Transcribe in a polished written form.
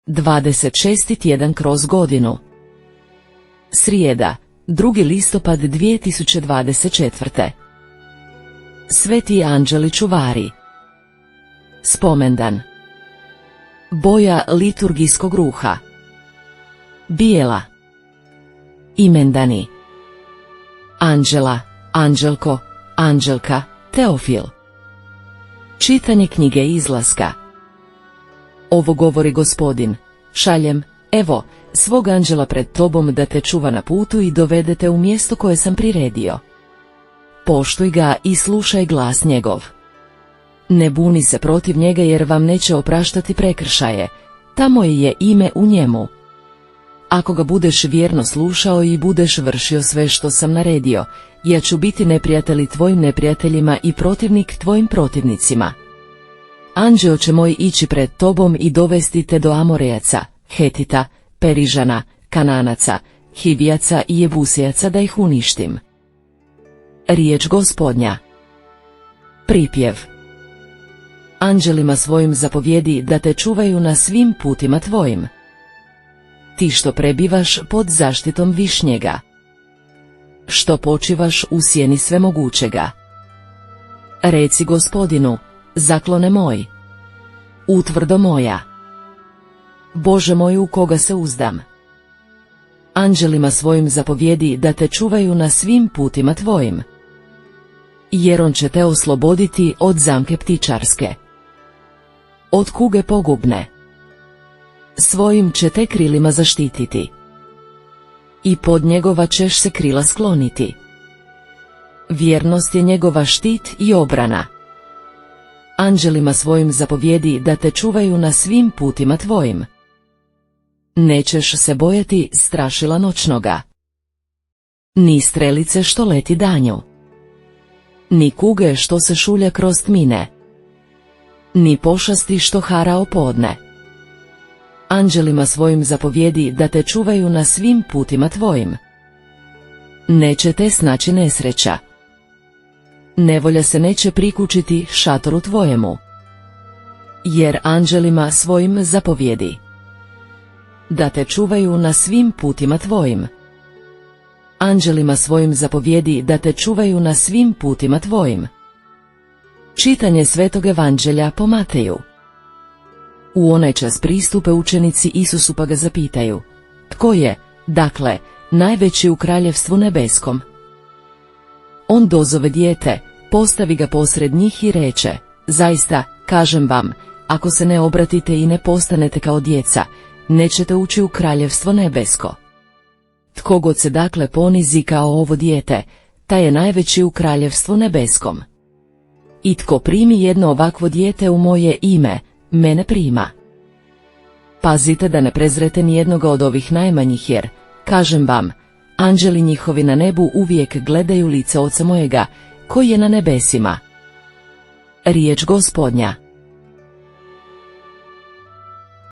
26. tjedan kroz godinu. Srijeda, 2. listopad 2024. Sveti anđeli čuvari. Spomendan. Boja liturgijskog ruha. Bijela. Imendani. Anđela, Anđelko, Anđelka, Teofil. Čitanje knjige Izlaska. Ovo govori Gospodin: šaljem, evo, svog anđela pred tobom da te čuva na putu i dovede te u mjesto koje sam priredio. Poštuj ga i slušaj glas njegov. Ne buni se protiv njega jer vam neće opraštati prekršaje, tamo je ime u njemu. Ako ga budeš vjerno slušao i budeš vršio sve što sam naredio, ja ću biti neprijatelj tvojim neprijateljima i protivnik tvojim protivnicima. Anđeo će moj ići pred tobom i dovesti te do Amorejaca, Hetita, Perižana, Kananaca, Hivijaca i Jebusijaca da ih uništim. Riječ Gospodnja. Pripjev. Anđelima svojim zapovjedi da te čuvaju na svim putima tvojim. Ti što prebivaš pod zaštitom Višnjega, što počivaš u sjeni svemogućega. Reci Gospodinu: zaklone moj, utvrdo moja, Bože moj u koga se uzdam. Anđelima svojim zapovjedi da te čuvaju na svim putima tvojim, jer on će te osloboditi od zamke ptičarske, od kuge pogubne. Svojim će te krilima zaštititi i pod njegova ćeš se krila skloniti. Vjernost je njegova štit i obrana. Anđelima svojim zapovjedi da te čuvaju na svim putima tvojim. Nećeš se bojati strašila noćnoga, ni strelice što leti danju, ni kuge što se šulja kroz tmine, ni pošasti što hara opodne. Anđelima svojim zapovjedi da te čuvaju na svim putima tvojim. Neće te snaći nesreća, nevolja se neće prikučiti šatoru tvojemu, jer anđelima svojim zapovjedi da te čuvaju na svim putima tvojim. Anđelima svojim zapovjedi da te čuvaju na svim putima tvojim. Čitanje Svetog Evanđelja po Mateju. U onaj čas pristupe učenici Isusu pa ga zapitaju: tko je, dakle, najveći u kraljevstvu nebeskom? On dozove dijete, postavi ga posred njih i reče: zaista, kažem vam, ako se ne obratite i ne postanete kao djeca, nećete ući u kraljevstvo nebesko. Tko god se dakle ponizi kao ovo dijete, taj je najveći u kraljevstvu nebeskom. I tko primi jedno ovakvo dijete u moje ime, mene prima. Pazite da ne prezrete ni jednoga od ovih najmanjih jer, kažem vam, anđeli njihovi na nebu uvijek gledaju lice Oca mojega, koji je na nebesima. Riječ Gospodnja.